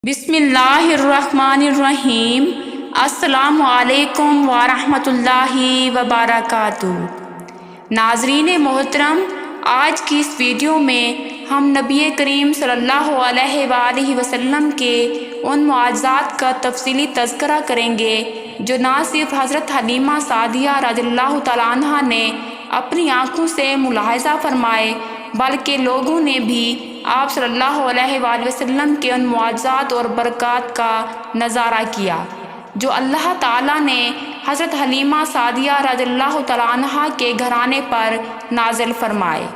بسم اللہ الرحمن الرحیم۔ السلام علیکم ورحمۃ اللہ وبرکاتہ۔ ناظرین محترم، آج کی اس ویڈیو میں ہم نبی کریم صلی اللہ علیہ وآلہ وسلم کے ان معجزات کا تفصیلی تذکرہ کریں گے جو نہ صرف حضرت حلیمہ سعدیہ رضی اللہ تعالیٰ عنہا نے اپنی آنکھوں سے ملاحظہ فرمائے بلکہ لوگوں نے بھی آپ صلی اللہ علیہ وآلہ وسلم کے ان معجزات اور برکات کا نظارہ کیا جو اللہ تعالیٰ نے حضرت حلیمہ سعدیہ رضی اللہ تعالیٰ عنہا کے گھرانے پر نازل فرمائے۔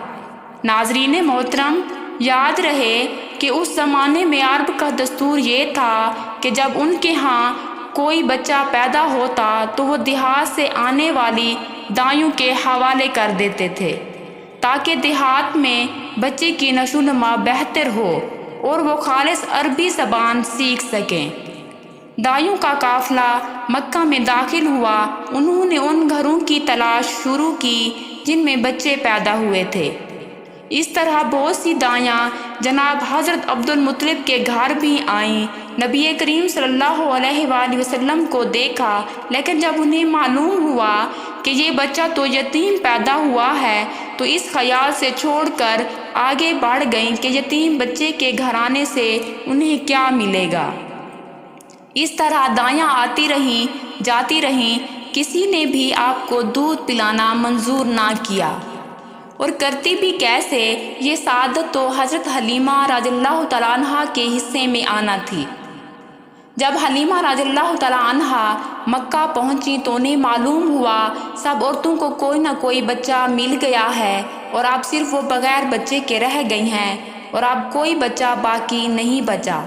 ناظرین محترم، یاد رہے کہ اس زمانے میں عرب کا دستور یہ تھا کہ جب ان کے ہاں کوئی بچہ پیدا ہوتا تو وہ دیہات سے آنے والی دائیوں کے حوالے کر دیتے تھے تاکہ دیہات میں بچے کی نشو و نما بہتر ہو اور وہ خالص عربی زبان سیکھ سکیں۔ دائیوں کا قافلہ مکہ میں داخل ہوا۔ انہوں نے ان گھروں کی تلاش شروع کی جن میں بچے پیدا ہوئے تھے۔ اس طرح بہت سی دائیاں جناب حضرت عبد المطلب کے گھر بھی آئیں، نبی کریم صلی اللہ علیہ وآلہ وسلم کو دیکھا، لیکن جب انہیں معلوم ہوا کہ یہ بچہ تو یتیم پیدا ہوا ہے تو اس خیال سے چھوڑ کر آگے بڑھ گئیں کہ یتیم بچے کے گھرانے سے انہیں کیا ملے گا۔ اس طرح دائیاں آتی رہیں جاتی رہیں، کسی نے بھی آپ کو دودھ پلانا منظور نہ کیا، اور کرتی بھی کیسے؟ یہ سعادت تو حضرت حلیمہ رضی اللہ تعالیٰ عنہا کے حصے میں آنا تھی۔ جب حلیمہ رضی اللہ تعالیٰ عنہا مکہ پہنچی تو انہیں معلوم ہوا سب عورتوں کو کوئی نہ کوئی بچہ مل گیا ہے اور اب صرف وہ بغیر بچے کے رہ گئی ہیں اور اب کوئی بچہ باقی نہیں بچا۔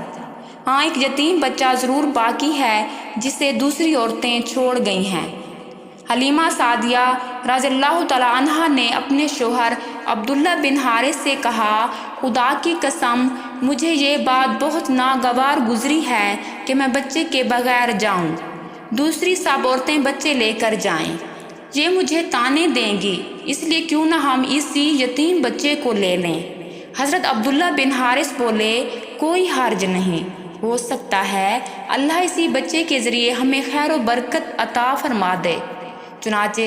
ہاں، ایک یتیم بچہ ضرور باقی ہے جسے دوسری عورتیں چھوڑ گئی ہیں۔ حلیمہ سعدیہ رضی اللہ تعالیٰ عنہا نے اپنے شوہر عبداللہ بن حارث سے کہا، خدا کی قسم مجھے یہ بات بہت ناگوار گزری ہے کہ میں بچے کے بغیر جاؤں، دوسری سب عورتیں بچے لے کر جائیں، یہ مجھے طعنے دیں گی، اس لیے کیوں نہ ہم اسی یتیم بچے کو لے لیں۔ حضرت عبداللہ بن حارث بولے، کوئی حرج نہیں، ہو سکتا ہے اللہ اسی بچے کے ذریعے ہمیں خیر و برکت عطا فرما دے۔ چنانچہ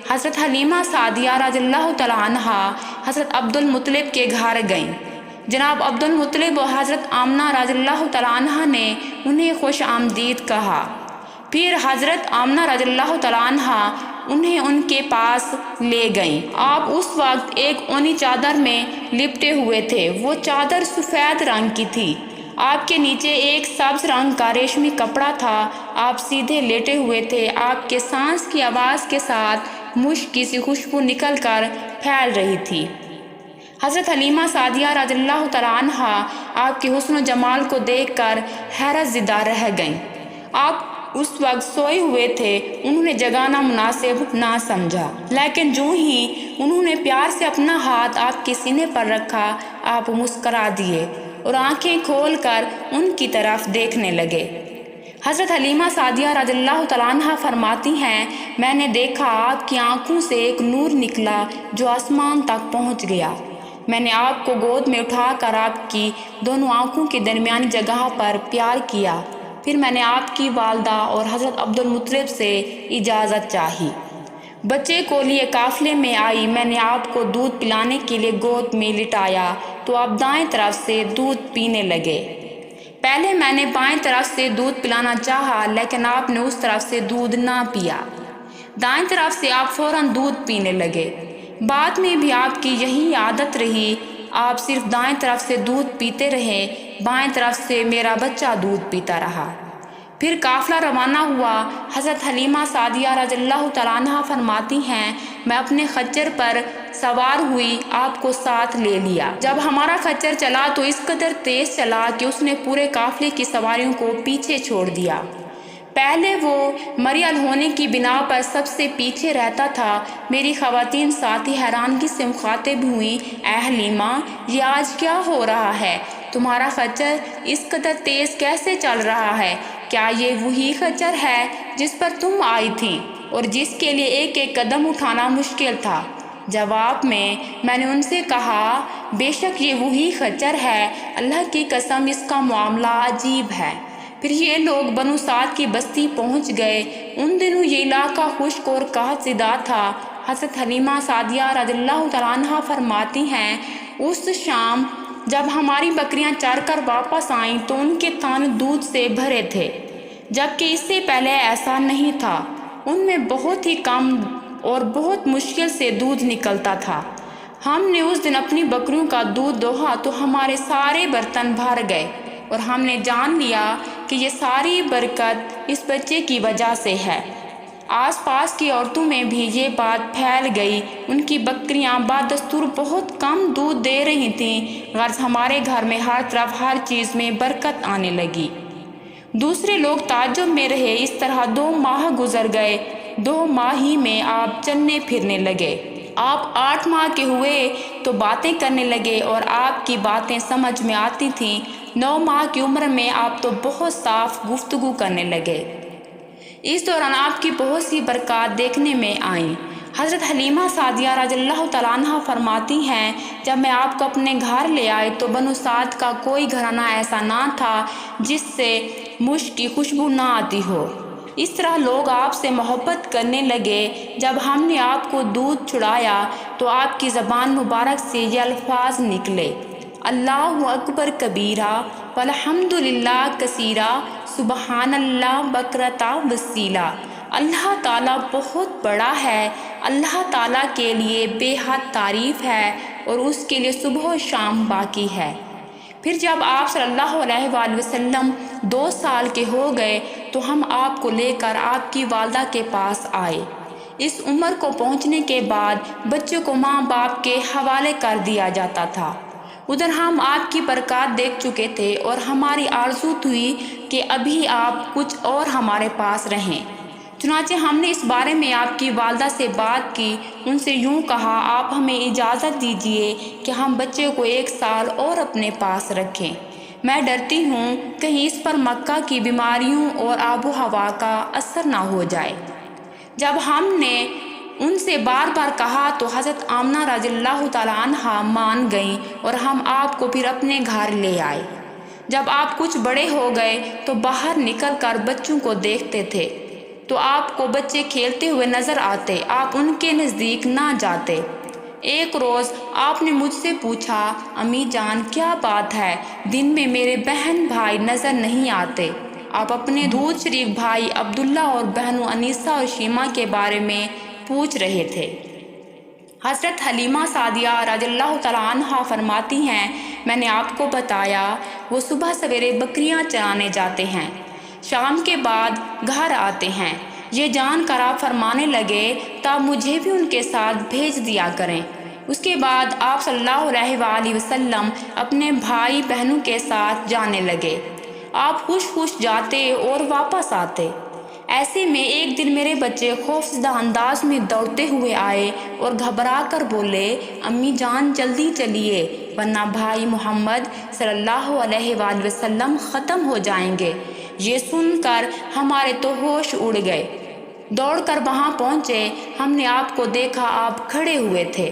حضرت حلیمہ سعدیہ رضی اللہ تعالیٰ عنہا حضرت عبد المطلب کے گھر گئیں۔ جناب عبد المطلب و حضرت آمنہ رضی اللہ تعالیٰ عنہا نے انہیں خوش آمدید کہا۔ پھر حضرت آمنہ رضی اللہ تعالیٰ عنہا انہیں ان کے پاس لے گئیں۔ آپ اس وقت ایک اونی چادر میں لپٹے ہوئے تھے، وہ چادر سفید رنگ کی تھی، آپ کے نیچے ایک سبز رنگ کا ریشمی کپڑا تھا، آپ سیدھے لیٹے ہوئے تھے، آپ کے سانس کی آواز کے ساتھ مشک کی سی خوشبو نکل کر پھیل رہی تھی۔ حضرت حلیمہ سعدیہ رضی اللہ تعالیٰ عنہا آپ کے حسن و جمال کو دیکھ کر حیرت زدہ رہ گئیں۔ آپ اس وقت سوئے ہوئے تھے، انہوں نے جگانا مناسب نہ سمجھا، لیکن جو ہی انہوں نے پیار سے اپنا ہاتھ آپ کے سینے پر رکھا، آپ مسکرا دیے اور آنکھیں کھول کر ان کی طرف دیکھنے لگے۔ حضرت حلیمہ سعدیہ رضی اللہ تعالیٰ عنہا فرماتی ہیں، میں نے دیکھا آپ کی آنکھوں سے ایک نور نکلا جو آسمان تک پہنچ گیا۔ میں نے آپ کو گود میں اٹھا کر آپ کی دونوں آنکھوں کے درمیانی جگہ پر پیار کیا، پھر میں نے آپ کی والدہ اور حضرت عبد المطلب سے اجازت چاہی، بچے کو لیے قافلے میں آئی، میں نے آپ کو دودھ پلانے کے لیے گود میں لٹایا تو آپ دائیں طرف سے دودھ پینے لگے۔ پہلے میں نے بائیں طرف سے دودھ پلانا چاہا لیکن آپ نے اس طرف سے دودھ نہ پیا، دائیں طرف سے آپ فوراً دودھ پینے لگے۔ بعد میں بھی آپ کی یہی عادت رہی، آپ صرف دائیں طرف سے دودھ پیتے رہے، بائیں طرف سے میرا بچہ دودھ پیتا رہا۔ پھر قافلہ روانہ ہوا۔ حضرت حلیمہ سعدیہ رضی اللہ تعالیٰ عنہا فرماتی ہیں، میں اپنے خچر پر سوار ہوئی، آپ کو ساتھ لے لیا۔ جب ہمارا خچر چلا تو اس قدر تیز چلا کہ اس نے پورے قافلے کی سواریوں کو پیچھے چھوڑ دیا۔ پہلے وہ مریل ہونے کی بنا پر سب سے پیچھے رہتا تھا۔ میری خواتین ساتھی حیرانگی سے مخاطب ہوئیں، اے حلیمہ، یہ آج کیا ہو رہا ہے؟ تمہارا خچر اس قدر تیز کیسے چل رہا ہے؟ کیا یہ وہی خچر ہے جس پر تم آئی تھیں اور جس کے لیے ایک ایک قدم اٹھانا مشکل تھا؟ جواب میں نے ان سے کہا بے شک یہ وہی خچر ہے، اللہ کی قسم اس کا معاملہ عجیب ہے۔ پھر یہ لوگ بنو سعد کی بستی پہنچ گئے۔ ان دنوں یہ علاقہ خشک اور قحط زدہ تھا۔ حضرت حلیمہ سعدیہ رضی اللہ تعالیٰ عنہ فرماتی ہیں اس شام جب ہماری بکریاں چر کر واپس آئیں تو ان کے تھان دودھ سے بھرے تھے، جبکہ اس سے پہلے ایسا نہیں تھا۔ ان میں بہت ہی کم اور بہت مشکل سے دودھ نکلتا تھا۔ ہم نے اس دن اپنی بکریوں کا دودھ دوہا تو ہمارے سارے برتن بھر گئے، اور ہم نے جان لیا کہ یہ ساری برکت اس بچے کی وجہ سے ہے۔ آس پاس کی عورتوں میں بھی یہ بات پھیل گئی۔ ان کی بکریاں بدستور بہت کم دودھ دے رہی تھیں، غرض ہمارے گھر میں ہر طرف ہر چیز میں برکت آنے لگی۔ دوسرے لوگ تعجب میں رہے۔ اس طرح 2 ماہ گزر گئے۔ 2 ماہ ہی میں آپ چلنے پھرنے لگے۔ آپ 8 ماہ کے ہوئے تو باتیں کرنے لگے اور آپ کی باتیں سمجھ میں آتی تھیں۔ 9 ماہ کی عمر میں آپ تو بہت صاف گفتگو کرنے لگے۔ اس دوران آپ کی بہت سی برکات دیکھنے میں آئیں۔ حضرت حلیمہ سعدیہ رضی اللہ تعالیٰ عنہ فرماتی ہیں جب میں آپ کو اپنے گھر لے آئے تو بنو سعد کا کوئی گھرانہ ایسا نہ تھا جس سے مشک کی خوشبو نہ آتی ہو۔ اس طرح لوگ آپ سے محبت کرنے لگے۔ جب ہم نے آپ کو دودھ چھڑایا تو آپ کی زبان مبارک سے یہ الفاظ نکلے، اللہ اکبر کبیرہ والحمد للہ کثیرہ سبحان اللہ بکرۃ وصیلا۔ اللہ تعالیٰ بہت بڑا ہے، اللہ تعالیٰ کے لیے بے حد تعریف ہے اور اس کے لیے صبح و شام باقی ہے۔ پھر جب آپ صلی اللہ علیہ وآلہ وسلم 2 سال کے ہو گئے تو ہم آپ کو لے کر آپ کی والدہ کے پاس آئے۔ اس عمر کو پہنچنے کے بعد بچے کو ماں باپ کے حوالے کر دیا جاتا تھا۔ ادھر ہم آپ کی برکات دیکھ چکے تھے اور ہماری آرزو تھی کہ ابھی آپ کچھ اور ہمارے پاس رہیں۔ چنانچہ ہم نے اس بارے میں آپ کی والدہ سے بات کی۔ ان سے یوں کہا آپ ہمیں اجازت دیجیے کہ ہم بچے کو 1 سال اور اپنے پاس رکھیں۔ میں ڈرتی ہوں کہیں اس پر مکہ کی بیماریوں اور آب و ہوا کا اثر نہ ہو جائے۔ جب ہم نے ان سے بار بار کہا تو حضرت آمنہ رضی اللہ تعالیٰ عنہا مان گئیں اور ہم آپ کو پھر اپنے گھر لے آئے۔ جب آپ کچھ بڑے ہو گئے تو باہر نکل کر بچوں کو دیکھتے تھے تو آپ کو بچے کھیلتے ہوئے نظر آتے، آپ ان کے نزدیک نہ جاتے۔ ایک روز آپ نے مجھ سے پوچھا امی جان کیا بات ہے، دن میں میرے بہن بھائی نظر نہیں آتے؟ آپ اپنے دودھ شریف بھائی عبداللہ اور بہنوں انیسہ اور شیمہ کے بارے میں پوچھ رہے تھے۔ حضرت حلیمہ سعدیہ رضی اللہ تعالیٰ عنہا فرماتی ہیں میں نے آپ کو بتایا وہ صبح سویرے بکریاں چرانے جاتے ہیں، شام کے بعد گھر آتے ہیں۔ یہ جان کر آپ فرمانے لگے تب مجھے بھی ان کے ساتھ بھیج دیا کریں۔ اس کے بعد آپ صلی اللہ علیہ وآلہ وسلم اپنے بھائی بہنوں کے ساتھ جانے لگے۔ آپ خوش خوش جاتے اور واپس آتے۔ ایسے میں ایک دن میرے بچے خوفزدہ انداز میں دوڑتے ہوئے آئے اور گھبرا کر بولے امی جان جلدی چلیے ورنہ بھائی محمد صلی اللہ علیہ وآلہ وسلم ختم ہو جائیں گے۔ یہ سن کر ہمارے تو ہوش اڑ گئے۔ دوڑ کر وہاں پہنچے، ہم نے آپ کو دیکھا، آپ کھڑے ہوئے تھے،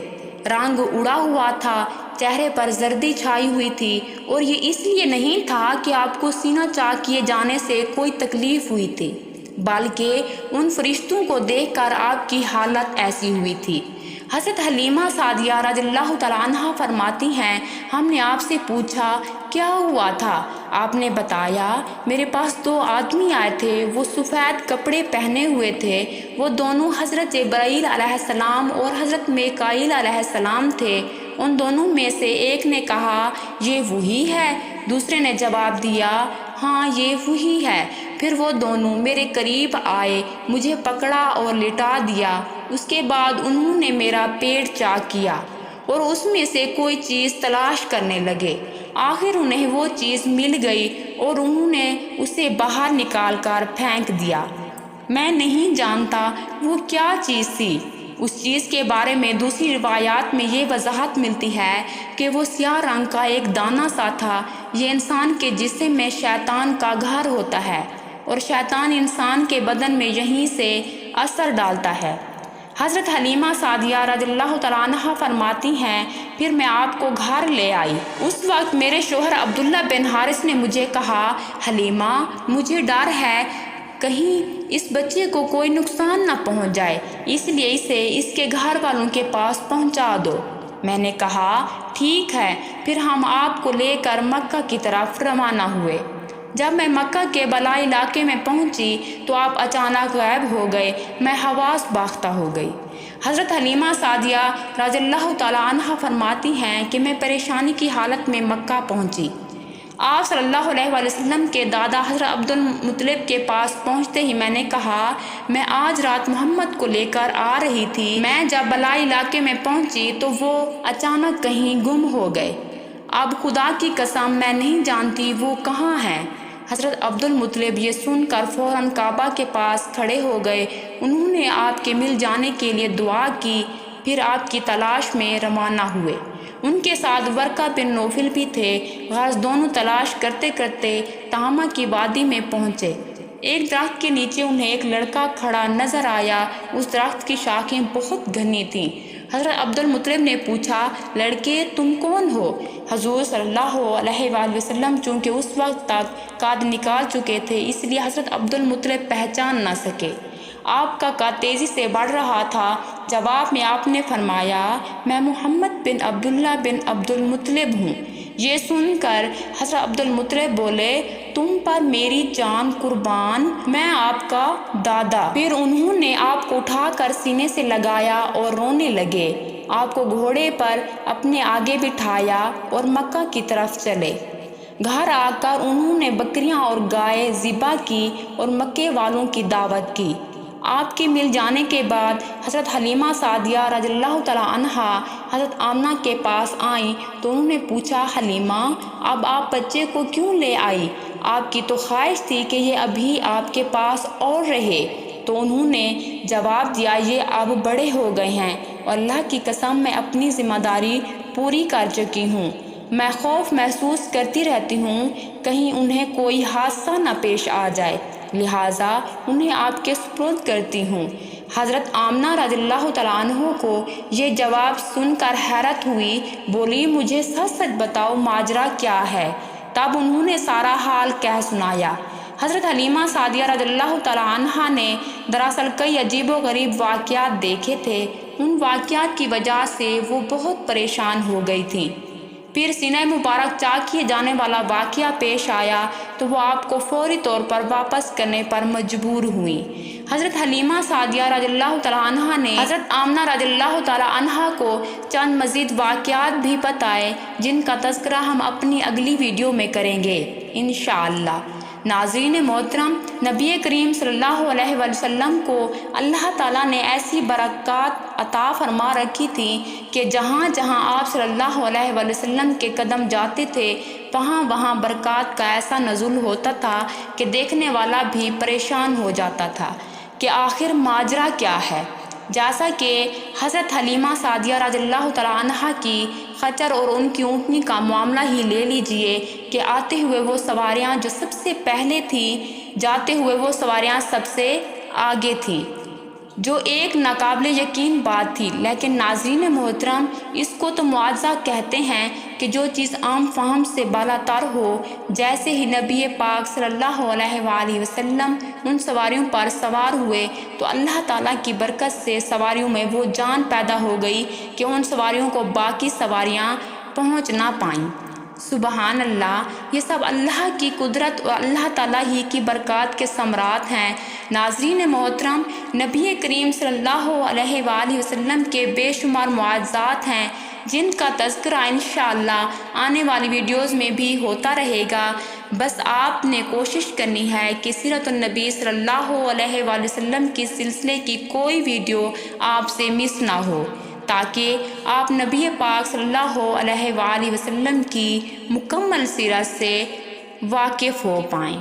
رنگ اڑا ہوا تھا، چہرے پر زردی چھائی ہوئی تھی، اور یہ اس لیے نہیں تھا کہ آپ کو سینہ چاک کیے جانے سے کوئی تکلیف ہوئی تھی، بلکہ ان فرشتوں کو دیکھ کر آپ کی حالت ایسی ہوئی تھی۔ حضرت حلیمہ سعدیہ رضی اللہ تعالیٰ عنہا فرماتی ہیں ہم نے آپ سے پوچھا کیا ہوا تھا؟ آپ نے بتایا میرے پاس 2 آدمی آئے تھے، وہ سفید کپڑے پہنے ہوئے تھے، وہ دونوں حضرت جبرائیل علیہ السلام اور حضرت میکائیل علیہ السلام تھے۔ ان دونوں میں سے ایک نے کہا یہ وہی ہے، دوسرے نے جواب دیا ہاں یہ وہی ہے۔ پھر وہ دونوں میرے قریب آئے، مجھے پکڑا اور لٹا دیا، اس کے بعد انہوں نے میرا پیٹ چاک کیا اور اس میں سے کوئی چیز تلاش کرنے لگے۔ آخر انہیں وہ چیز مل گئی اور انہوں نے اسے باہر نکال کر پھینک دیا۔ میں نہیں جانتا وہ کیا چیز تھی۔ اس چیز کے بارے میں دوسری روایات میں یہ وضاحت ملتی ہے کہ وہ سیاہ رنگ کا ایک دانہ سا تھا۔ یہ انسان کے جسم میں شیطان کا گھر ہوتا ہے اور شیطان انسان کے بدن میں یہیں سے اثر ڈالتا ہے۔ حضرت حلیمہ سعدیہ رضی اللہ تعالیٰ عنہا فرماتی ہیں پھر میں آپ کو گھر لے آئی۔ اس وقت میرے شوہر عبداللہ بن حارث نے مجھے کہا، حلیمہ مجھے ڈر ہے کہیں اس بچے کو کوئی نقصان نہ پہنچ جائے، اس لیے اسے اس کے گھر والوں کے پاس پہنچا دو۔ میں نے کہا ٹھیک ہے، پھر ہم آپ کو لے کر مکہ کی طرف روانہ ہوئے۔ جب میں مکہ کے بالائی علاقے میں پہنچی تو آپ اچانک غائب ہو گئے، میں حواس باختہ ہو گئی۔ حضرت حلیمہ سعدیہ رضی اللہ تعالیٰ عنہا فرماتی ہیں کہ میں پریشانی کی حالت میں مکہ پہنچی۔ آپ صلی اللہ علیہ وآلہ وسلم کے دادا حضرت عبدالمطلب کے پاس پہنچتے ہی میں نے کہا، میں آج رات محمد کو لے کر آ رہی تھی، میں جب بالائی علاقے میں پہنچی تو وہ اچانک کہیں گم ہو گئے، اب خدا کی قسم میں نہیں جانتی وہ کہاں ہیں۔ حضرت عبدالمطلب یہ سن کر فوراً کعبہ کے پاس کھڑے ہو گئے، انہوں نے آپ کے مل جانے کے لیے دعا کی، پھر آپ کی تلاش میں روانہ ہوئے۔ ان کے ساتھ ورقہ بن نوفل بھی تھے۔ غرض دونوں تلاش کرتے کرتے تہامہ کی وادی میں پہنچے۔ ایک درخت کے نیچے انہیں ایک لڑکا کھڑا نظر آیا، اس درخت کی شاخیں بہت گھنی تھیں۔ حضرت عبدالمطلب نے پوچھا، لڑکے تم کون ہو؟ حضور صلی اللہ علیہ وآلہ وسلم چونکہ اس وقت تک قد نکال چکے تھے اس لیے حضرت عبدالمطلب پہچان نہ سکے۔ آپ کا قد تیزی سے بڑھ رہا تھا۔ جواب میں آپ نے فرمایا، میں محمد بن عبداللہ بن عبدالمطلب ہوں۔ یہ سن کر حضرت عبدالمطلب بولے، تم پر میری جان قربان، میں آپ کا دادا۔ پھر انہوں نے آپ کو اٹھا کر سینے سے لگایا اور رونے لگے۔ آپ کو گھوڑے پر اپنے آگے بٹھایا اور مکہ کی طرف چلے۔ گھر آ کر انہوں نے بکریاں اور گائے ذبح کی اور مکے والوں کی دعوت کی۔ آپ کے مل جانے کے بعد حضرت حلیمہ سعدیہ رضی اللہ تعالیٰ عنہا حضرت آمنہ کے پاس آئیں تو انہوں نے پوچھا، حلیمہ اب آپ بچے کو کیوں لے آئی؟ آپ کی تو خواہش تھی کہ یہ ابھی آپ کے پاس اور رہے۔ تو انہوں نے جواب دیا، یہ اب بڑے ہو گئے ہیں اور اللہ کی قسم میں اپنی ذمہ داری پوری کر چکی ہوں۔ میں خوف محسوس کرتی رہتی ہوں کہیں انہیں کوئی حادثہ نہ پیش آ جائے، لہٰذا انہیں آپ کے سپرد کرتی ہوں۔ حضرت آمنہ رضی اللہ تعالیٰ عنہ کو یہ جواب سن کر حیرت ہوئی، بولی مجھے سچ سچ بتاؤ ماجرا کیا ہے؟ تب انہوں نے سارا حال کہہ سنایا۔ حضرت حلیمہ سعدیہ رضی اللہ تعالیٰ عنہا نے دراصل کئی عجیب و غریب واقعات دیکھے تھے، ان واقعات کی وجہ سے وہ بہت پریشان ہو گئی تھیں۔ پھر سینہ مبارک چاک کیے جانے والا واقعہ پیش آیا تو وہ آپ کو فوری طور پر واپس کرنے پر مجبور ہوئیں۔ حضرت حلیمہ سعدیہ رضی اللہ تعالیٰ عنہا نے حضرت آمنہ رضی اللہ تعالیٰ عنہا کو چند مزید واقعات بھی بتائے جن کا تذکرہ ہم اپنی اگلی ویڈیو میں کریں گے انشاءاللہ۔ ناظرین محترم، نبی کریم صلی اللہ علیہ وآلہ وسلم کو اللہ تعالیٰ نے ایسی برکات عطا فرما رکھی تھی کہ جہاں جہاں آپ صلی اللہ علیہ وآلہ وسلم کے قدم جاتے تھے وہاں وہاں برکات کا ایسا نزول ہوتا تھا کہ دیکھنے والا بھی پریشان ہو جاتا تھا کہ آخر ماجرا کیا ہے۔ جیسا کہ حضرت حلیمہ سعدیہ رضی اللہ تعالیٰ عنہا کی خچر اور ان کی اونٹنی کا معاملہ ہی لے لیجئے کہ آتے ہوئے وہ سواریاں جو سب سے پہلے تھیں، جاتے ہوئے وہ سواریاں سب سے آگے تھیں، جو ایک ناقابل یقین بات تھی۔ لیکن ناظرین محترم، اس کو تو معجزہ کہتے ہیں کہ جو چیز عام فہم سے بالاتر ہو۔ جیسے ہی نبی پاک صلی اللہ علیہ وآلہ وسلم ان سواریوں پر سوار ہوئے تو اللہ تعالیٰ کی برکت سے سواریوں میں وہ جان پیدا ہو گئی کہ ان سواریوں کو باقی سواریاں پہنچ نہ پائیں۔ سبحان اللہ، یہ سب اللہ کی قدرت اور اللہ تعالیٰ ہی کی برکات کے ثمرات ہیں۔ ناظرین محترم، نبی کریم صلی اللہ علیہ وآلہ وسلم کے بے شمار معجزات ہیں جن کا تذکرہ انشاءاللہ آنے والی ویڈیوز میں بھی ہوتا رہے گا۔ بس آپ نے کوشش کرنی ہے کہ سیرت النبی صلی اللہ علیہ وآلہ وسلم کی سلسلے کی کوئی ویڈیو آپ سے مس نہ ہو، تاکہ آپ نبی پاک صلی اللہ علیہ وآلہ وسلم کی مکمل سیرت سے واقف ہو پائیں۔